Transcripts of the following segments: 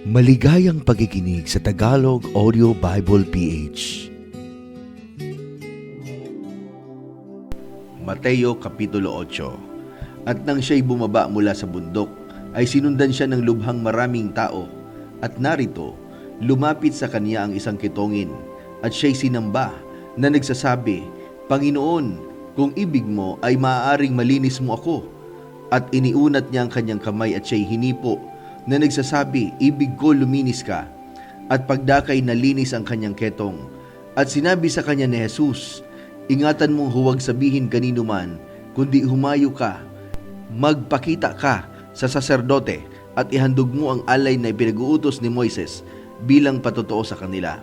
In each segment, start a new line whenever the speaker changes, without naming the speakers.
Maligayang pakikinig sa Tagalog Audio Bible PH. Mateo Kapitulo 8. At nang siya'y bumaba mula sa bundok, ay sinundan siya ng lubhang maraming tao. At narito, lumapit sa kanya ang isang kitongin, at siya'y sinamba na nagsasabi, "Panginoon, kung ibig mo ay maaaring malinis mo ako." At iniunat niya ang kanyang kamay at siya'y hinipo, na nagsasabi, "Ibig ko luminis ka." At pagdakay nalinis ang kanyang ketong. At sinabi sa kanya ni Jesus, "Ingatan mong huwag sabihin kanino man, kundi humayo ka, magpakita ka sa saserdote at ihandog mo ang alay na ipinag-uutos ni Moises bilang patotoo sa kanila."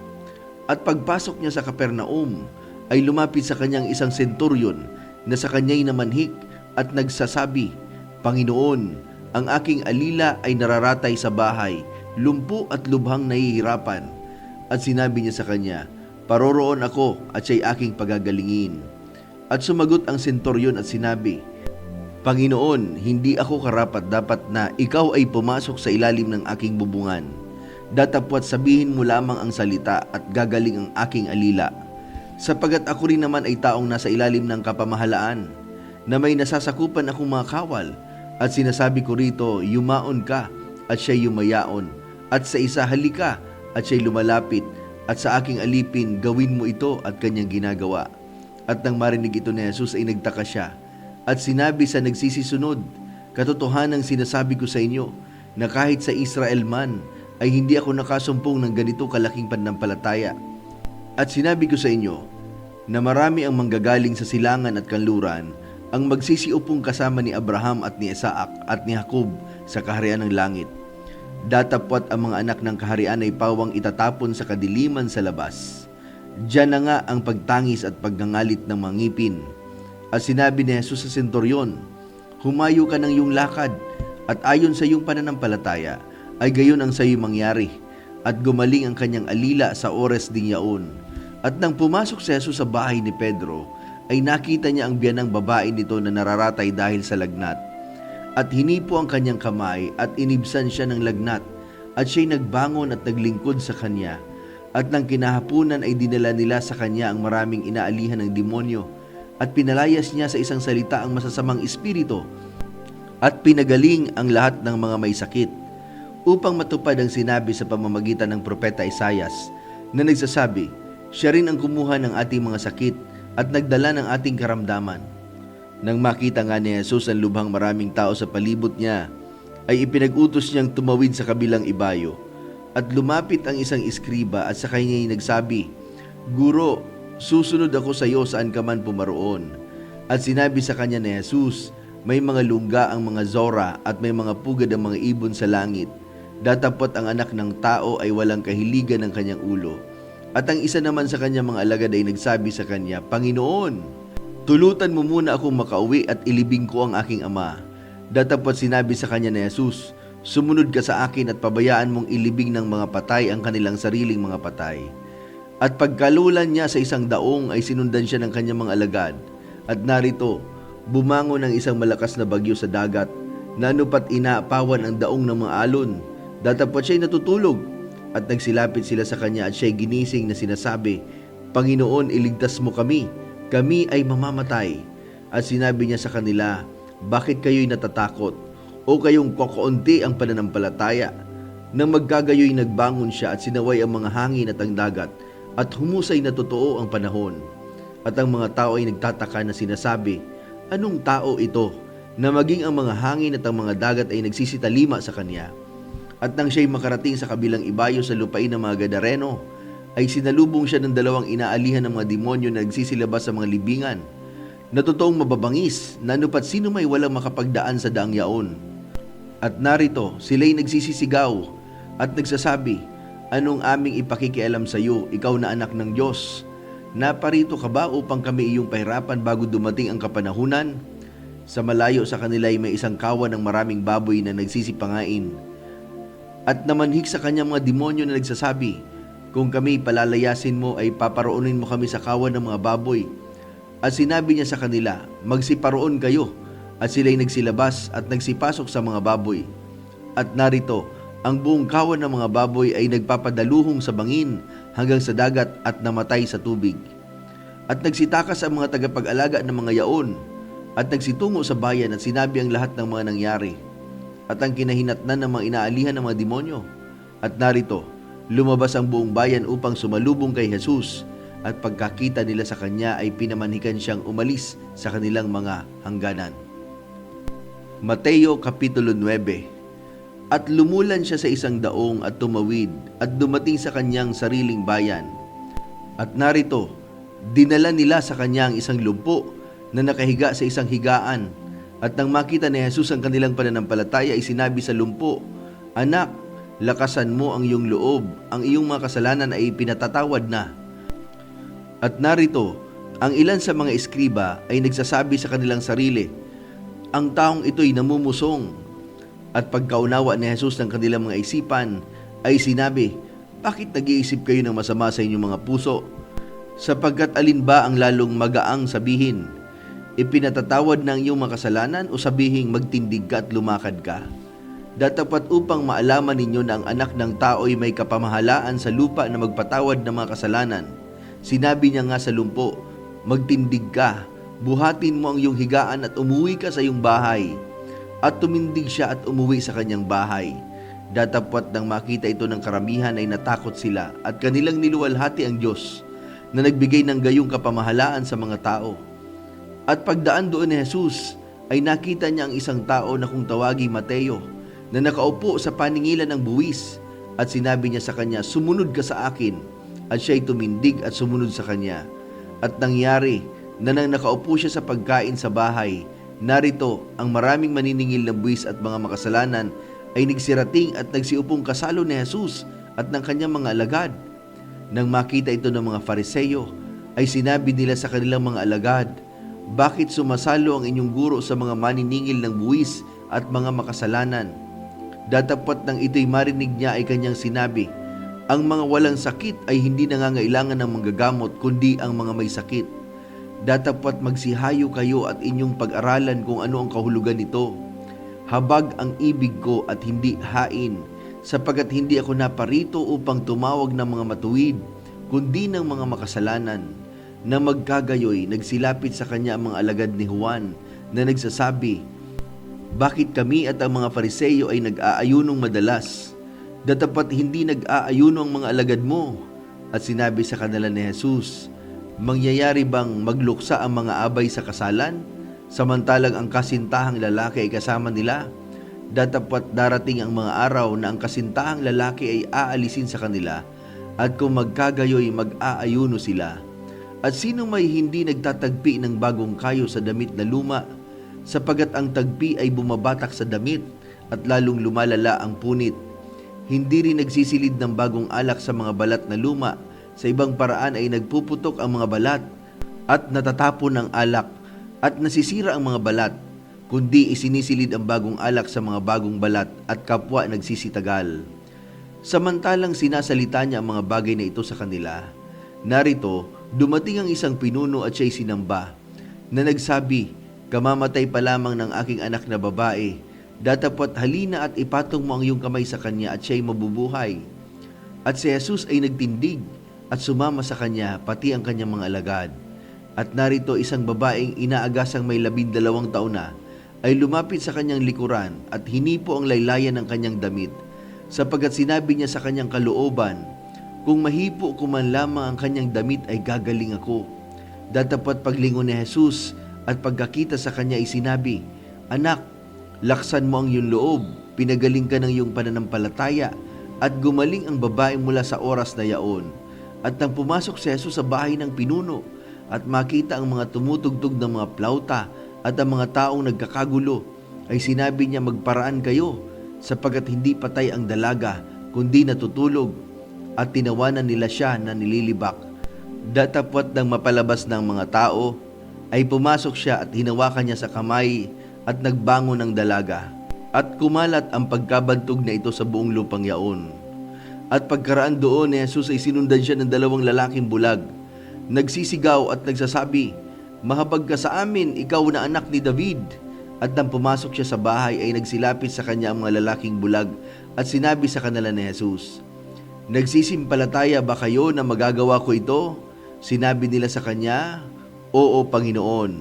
At pagpasok niya sa Capernaum, ay lumapit sa kanyang isang senturyon na sa kanya'y namanhik at nagsasabi, "Panginoon, ang aking alila ay nararatay sa bahay, lumpo at lubhang nahihirapan." At sinabi niya sa kanya, "Paroroon ako at siya'y aking pagagalingin." At sumagot ang senturyon at sinabi, "Panginoon, hindi ako karapat dapat na ikaw ay pumasok sa ilalim ng aking bubungan. Datapwat sabihin mo lamang ang salita at gagaling ang aking alila. Sapagat ako rin naman ay taong nasa ilalim ng kapamahalaan, na may nasasakupan akong mga kawal. At sinasabi ko rito, yumaon ka, at siya'y yumayaon. At sa isa, halika, at siya'y lumalapit. At sa aking alipin, gawin mo ito," at kanyang ginagawa. At nang marinig ito ni Jesus ay nagtaka siya. At sinabi sa nagsisisunod, "Katotohanang sinasabi ko sa inyo, na kahit sa Israel man, ay hindi ako nakasumpong ng ganito kalaking pananampalataya. At sinabi ko sa inyo, na marami ang manggagaling sa silangan at kanluran, ang magsisiupong kasama ni Abraham at ni Isaac at ni Jacob sa kaharian ng langit. Datapwat ang mga anak ng kaharian ay pawang itatapon sa kadiliman sa labas. Diyan na nga ang pagtangis at pagngangalit ng mga ngipin." At sinabi ni Jesus sa senturyon, "Humayo ka ng iyong lakad, at ayon sa iyong pananampalataya, ay gayon ang sa iyo mangyari." At gumaling ang kanyang alila sa oras ding yaon. At nang pumasok si Jesus sa bahay ni Pedro, ay nakita niya ang biyanang babae nito na nararatay dahil sa lagnat. At hinipo ang kanyang kamay at inibsan siya ng lagnat, at siya'y nagbangon at naglingkod sa kanya. At nang kinahapunan ay dinala nila sa kanya ang maraming inaalihan ng demonyo, at pinalayas niya sa isang salita ang masasamang espiritu, at pinagaling ang lahat ng mga may sakit, upang matupad ang sinabi sa pamamagitan ng propeta Isaias, na nagsasabi, "Siya rin ang kumuha ng ating mga sakit at nagdala ng ating karamdaman." Nang makita nga ni Jesus ang lubhang maraming tao sa palibot niya, ay ipinag-utos niyang tumawid sa kabilang ibayo. At lumapit ang isang iskriba at sa kanya'y nagsabi, "Guro, susunod ako sa iyo saan ka man pumaroon." At sinabi sa kanya ni Jesus, "May mga lungga ang mga zora at may mga pugad ang mga ibon sa langit. Datapwat ang anak ng tao ay walang kahiligan ng kanyang ulo." At ang isa naman sa kanyang mga alagad ay nagsabi sa kanya, "Panginoon, tulutan mo muna akong makauwi at ilibing ko ang aking ama." Datapwat sinabi sa kanya ni Jesus, "Sumunod ka sa akin at pabayaan mong ilibing ng mga patay ang kanilang sariling mga patay." At pagkalulan niya sa isang daong ay sinundan siya ng kanyang mga alagad. At narito, bumangon ang isang malakas na bagyo sa dagat, na anupat inaapawan ang daong ng mga alon. Datapwat siya'y natutulog. At nagsilapit sila sa kanya at siya'y ginising na sinasabi, "Panginoon, iligtas mo kami. Kami ay mamamatay." At sinabi niya sa kanila, "Bakit kayo'y natatakot? O kayong kakaunti ang pananampalataya?" Nang magkagayo'y nagbangon siya at sinaway ang mga hangin at ang dagat, at humusay na totoo ang panahon. At ang mga tao ay nagtataka na sinasabi, "Anong tao ito, na maging ang mga hangin at ang mga dagat ay nagsisitalima sa kanya?" At nang siya'y makarating sa kabilang ibayo sa lupain ng mga Gadareno, ay sinalubong siya ng dalawang inaalihan ng mga demonyo na nagsisilabas sa mga libingan, na totoong mababangis, na anupat sino may walang makapagdaan sa daang yaon. At narito, sila'y nagsisisigaw at nagsasabi, "Anong aming ipakikialam sa iyo, ikaw na anak ng Diyos? Naparito ka ba upang kami iyong pahirapan bago dumating ang kapanahunan?" Sa malayo sa kanila ay may isang kawan ng maraming baboy na nagsisipangain. At namanhik sa kanyang mga demonyo na nagsasabi, "Kung kami palalayasin mo ay paparoonin mo kami sa kawan ng mga baboy." At sinabi niya sa kanila, "Magsiparoon kayo." At sila'y nagsilabas at nagsipasok sa mga baboy. At narito, Ang buong kawan ng mga baboy ay nagpapadaluhong sa bangin hanggang sa dagat at namatay sa tubig. At nagsitakas ang mga tagapag-alaga ng mga yaon at nagsitungo sa bayan at sinabi ang lahat ng mga nangyari at ang kinahinatnan ng mga inaalihan ng mga demonyo. At narito, lumabas ang buong bayan upang sumalubong kay Jesus, at pagkakita nila sa kanya ay pinamanhikan siyang umalis sa kanilang mga hangganan. Mateo Kapitulo 9. At lumulan siya sa isang daong at tumawid at dumating sa kanyang sariling bayan. At narito, dinala nila sa kanya ang isang lumpo na nakahiga sa isang higaan. At nang makita ni Jesus ang kanilang pananampalataya ay sinabi sa lumpo, "Anak, lakasan mo ang iyong loob, ang iyong mga kasalanan ay pinatatawad na." At narito, ang ilan sa mga eskriba ay nagsasabi sa kanilang sarili, "Ang taong ito'y namumusong." At pagkaunawa ni Jesus ng kanilang mga isipan, ay sinabi, "Bakit nag-iisip kayo ng masama sa inyong mga puso? Sapagkat alin ba ang lalong magaang sabihin, ipinatatawad na ang iyong mga kasalanan, o sabihing magtindig ka at lumakad ka? Datapat upang maalaman ninyo na ang anak ng tao ay may kapamahalaan sa lupa na magpatawad ng mga kasalanan." Sinabi niya nga sa lumpo, "Magtindig ka, buhatin mo ang iyong higaan at umuwi ka sa iyong bahay." At tumindig siya at umuwi sa kanyang bahay. Datapwat nang makita ito ng karamihan ay natakot sila at kanilang niluwalhati ang Diyos na nagbigay ng gayong kapamahalaan sa mga tao. At pagdaan doon ni Jesus ay nakita niya ang isang tao na kung tawagi Mateo na nakaupo sa paningilan ng buwis, at sinabi niya sa kanya, "Sumunod ka sa akin." At siya'y tumindig at sumunod sa kanya. At nangyari na nang nakaupo siya sa pagkain sa bahay, narito ang maraming maniningil na buwis at mga makasalanan ay nagsirating at nagsiupong kasalo ni Jesus at ng kanyang mga alagad. Nang makita ito ng mga Fariseo, ay sinabi nila sa kanilang mga alagad, "Bakit sumasalo ang inyong guro sa mga maniningil ng buwis at mga makasalanan?" Datapwat nang ito'y marinig niya ay kanyang sinabi, "Ang mga walang sakit ay hindi nangangailangan ng manggagamot, kundi ang mga may sakit. Datapwat magsihayo kayo at inyong pag-aralan kung ano ang kahulugan nito. Habag ang ibig ko at hindi hain, sapagkat hindi ako naparito upang tumawag ng mga matuwid, kundi ng mga makasalanan." Na magkagayoy, nagsilapit sa kanya ang mga alagad ni Juan na nagsasabi, "Bakit kami at ang mga Fariseo ay nag-aayunong madalas? Datapat hindi nag-aayuno ang mga alagad mo." At sinabi sa kanila ni Jesus, "Mangyayari bang magluksa ang mga abay sa kasalan, samantalang ang kasintahang lalaki ay kasama nila? Datapat darating ang mga araw na ang kasintahang lalaki ay aalisin sa kanila, at kung magkagayoy mag-aayuno sila. At sino may hindi nagtatagpi ng bagong kayo sa damit na luma, sapagat ang tagpi ay bumabatak sa damit at lalong lumalala ang punit. Hindi rin nagsisilid ng bagong alak sa mga balat na luma, sa ibang paraan ay nagpuputok ang mga balat at natatapon ang alak at nasisira ang mga balat, kundi isinisilid ang bagong alak sa mga bagong balat at kapwa nagsisitagal." Samantalang sinasalita niya ang mga bagay na ito sa kanila, narito, dumating ang isang pinuno at siya'y sinamba, na nagsabi, "Kamamatay pa lamang ng aking anak na babae. Datapwat halina at ipatong mo ang iyong kamay sa kanya at siya'y mabubuhay." At si Jesus ay nagtindig at sumama sa kanya, pati ang kanyang mga alagad. At narito isang babaeng inaagasang may 12 taon na, ay lumapit sa kanyang likuran at hinipo ang laylayan ng kanyang damit, sapagkat sinabi niya sa kanyang kalooban, "Kung mahipo ko man lamang ang kanyang damit ay gagaling ako." Datapwat paglingon ni Jesus at pagkakita sa kanya ay sinabi, "Anak, laksan mo ang iyong loob, pinagaling ka ng iyong pananampalataya." At gumaling ang babae mula sa oras na yaon. At nang pumasok si Jesus sa bahay ng pinuno at makita ang mga tumutugtog ng mga plauta at ang mga taong nagkakagulo, ay sinabi niya, "Magparaan kayo, sapagkat hindi patay ang dalaga, kundi natutulog." At tinawanan nila siya na nililibak. Datapwat nang mapalabas ng mga tao, ay pumasok siya at hinawakan niya sa kamay at nagbangon ng dalaga. At kumalat ang pagkabantog na ito sa buong lupang yaon. At pagkaraan doon ni Jesus ay sinundan siya ng 2 lalaking bulag. Nagsisigaw at nagsasabi, "Mahabag ka sa amin, ikaw na anak ni David." At nang pumasok siya sa bahay ay nagsilapit sa kanya ang mga lalaking bulag at sinabi sa kanila ni Jesus, "Nagsisimpalataya ba kayo na magagawa ko ito?" Sinabi nila sa kanya, "Oo, Panginoon,"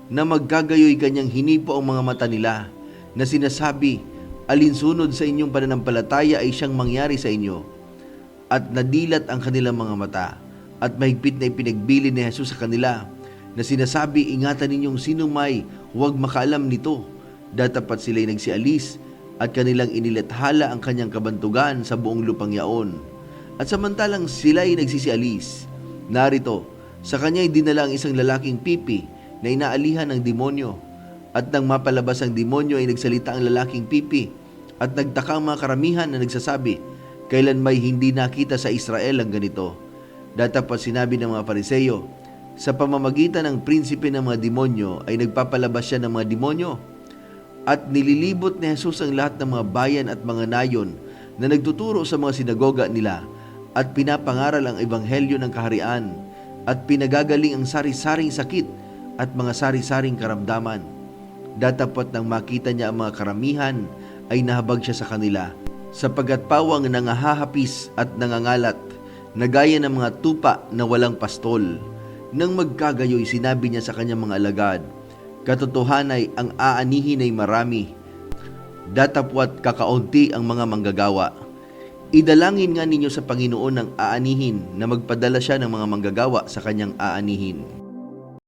na magkagayoy kanyang hinipo ang mga mata nila, na sinasabi, "Alinsunod sa inyong pananampalataya ay siyang mangyari sa inyo." At nadilat ang kanilang mga mata, at mahigpit na ipinagbili ni Jesus sa kanila, na sinasabi, "Ingatan ninyong sino may huwag makaalam nito." Datapat sila'y nagsialis, at kanilang inilathala ang kanyang kabantugan sa buong lupang yaon. At samantalang sila'y nagsisialis, narito, sa kanya'y dinala ang isang lalaking pipi na inaalihan ng demonyo. At nang mapalabas ang demonyo ay nagsalita ang lalaking pipi, at nagtaka ang mga karamihan na nagsasabi, "Kailan may hindi nakita sa Israel ang ganito?" Datapat sinabi ng mga Pariseo, sa pamamagitan ng prinsipe ng mga demonyo ay nagpapalabas siya ng mga demonyo. At nililibot ni Jesus ang lahat ng mga bayan at mga nayon na nagtuturo sa mga sinagoga nila at pinapangaral ang ebanghelyo ng kaharian at pinagagaling ang sari-saring sakit at mga sari-saring karamdaman. Datapot nang makita niya ang mga karamihan ay nahabag siya sa kanila, sapagkat pawang nangahahapis at nangangalat na gaya ng mga tupa na walang pastol. Nang magkagayoy, sinabi niya sa kanyang mga alagad, "Katotohanay ang aanihin ay marami, datapwat kakaunti ang mga manggagawa. Idalangin nga ninyo sa Panginoon ng aanihin na magpadala siya ng mga manggagawa sa kanyang aanihin."